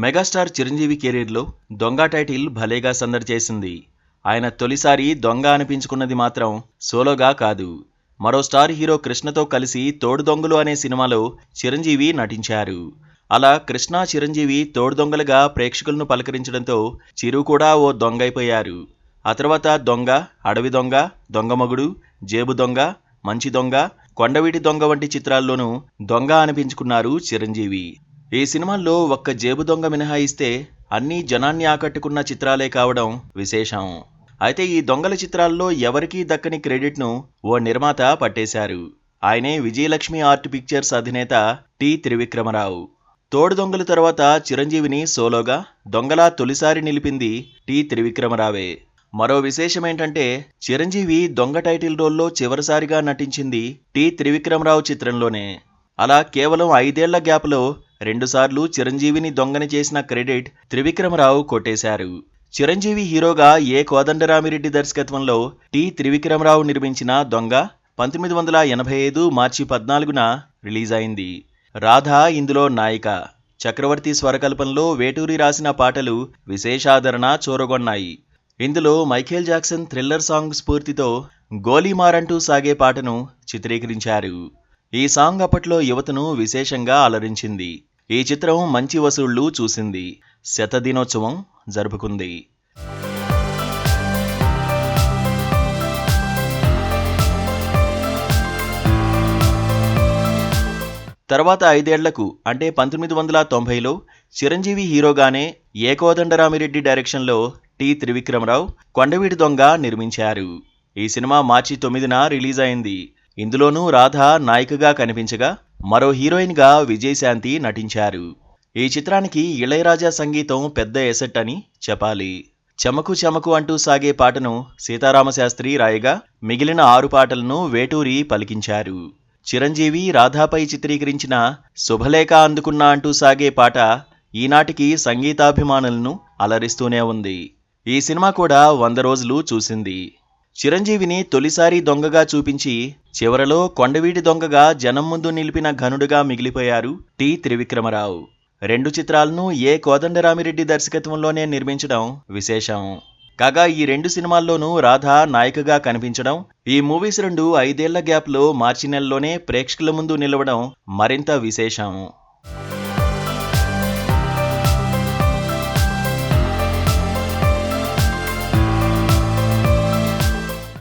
Megastar Chiranjeevi కెరీర్లో దొంగ title భలేగా సందడి చేసింది. ఆయన తొలిసారి దొంగ అనిపించుకున్నది మాత్రం సోలోగా కాదు. మరో స్టార్ హీరో కృష్ణతో కలిసి తోడు దొంగలు అనే సినిమాలో చిరంజీవి నటించారు. అలా కృష్ణ చిరంజీవి తోడు దొంగలుగా ప్రేక్షకులను పలకరించడంతో చిరు కూడా ఓ దొంగైపోయారు. ఆ తర్వాత దొంగ, అడవి దొంగ, దొంగమగుడు, జేబు దొంగ, మంచి దొంగ, కొండవీటి దొంగ వంటి చిత్రాల్లోనూ దొంగ అనిపించుకున్నారు చిరంజీవి. ఈ సినిమాల్లో ఒక్క జేబు దొంగ మినహాయిస్తే అన్నీ జనాన్ని ఆకట్టుకున్న చిత్రాలే కావడం విశేషం. అయితే ఈ దొంగల చిత్రాల్లో ఎవరికీ దక్కని క్రెడిట్ను ఓ నిర్మాత పట్టేశారు. ఆయనే విజయలక్ష్మి ఆర్ట్ పిక్చర్స్ అధినేత టి. త్రివిక్రమరావు. తోడు దొంగల తర్వాత చిరంజీవిని సోలోగా దొంగలా తొలిసారి నిలిపింది టి. త్రివిక్రమరావే. మరో విశేషమేంటంటే చిరంజీవి దొంగ టైటిల్ రోల్లో చివరిసారిగా నటించింది టి. త్రివిక్రమరావు చిత్రంలోనే. అలా కేవలం 5 ఏళ్ల గ్యాప్లో రెండుసార్లు చిరంజీవిని దొంగని చేసిన క్రెడిట్ త్రివిక్రమరావు కొట్టేశారు. చిరంజీవి హీరోగా ఏ కోదండరామిరెడ్డి దర్శకత్వంలో టి. త్రివిక్రమరావు నిర్మించిన దొంగ 1985 మార్చి 14న రిలీజ్ అయింది. రాధ ఇందులో నాయిక. చక్రవర్తి స్వరకల్పంలో వేటూరి రాసిన పాటలు విశేషాదరణ చూరగొన్నాయి. ఇందులో మైఖేల్ జాక్సన్ థ్రిల్లర్ సాంగ్ స్ఫూర్తితో గోలీమారంటూ సాగే పాటను చిత్రీకరించారు. ఈ సాంగ్ అప్పట్లో యువతను విశేషంగా అలరించింది. ఈ చిత్రం మంచి వసూళ్లు చూసింది. శతదినోత్సవం జరుపుకుంది. తర్వాత 5 ఏళ్లకు అంటే 1990లో చిరంజీవి హీరోగానే ఏ కోదండరామిరెడ్డి డైరెక్షన్లో టి. త్రివిక్రమరావు కొండవీటి దొంగ నిర్మించారు. ఈ సినిమా మార్చి 9న రిలీజ్ అయింది. ఇందులోనూ రాధ నాయికగా కనిపించగా మరో హీరోయిన్గా విజయశాంతి నటించారు. ఈ చిత్రానికి ఇళయరాజా సంగీతం పెద్ద ఎసెట్ అని చెప్పాలి. చెమకు చెమకు అంటూ సాగే పాటను సీతారామశాస్త్రి రాయగా మిగిలిన 6 పాటలను వేటూరి పలికించారు. చిరంజీవి రాధాపై చిత్రీకరించిన శుభలేఖ అందుకున్నా అంటూ సాగే పాట ఈనాటికి సంగీతాభిమానులను అలరిస్తూనే ఉంది. ఈ సినిమా కూడా 100 రోజులు చూసింది. చిరంజీవిని తొలిసారి దొంగగా చూపించి చివరలో కొండవీటి దొంగగా జనం ముందు నిలిపిన ఘనుడుగా మిగిలిపోయారు టి. త్రివిక్రమరావు. 2 చిత్రాలను ఏ కోదండరామిరెడ్డి దర్శకత్వంలోనే నిర్మించడం విశేషం. కాగా ఈ 2 సినిమాల్లోనూ రాధ నాయికగా కనిపించడం, ఈ మూవీస్ 2 5 ఏళ్ల గ్యాప్లో మార్చి నెలలోనే ప్రేక్షకుల ముందు నిలవడం మరింత విశేషం.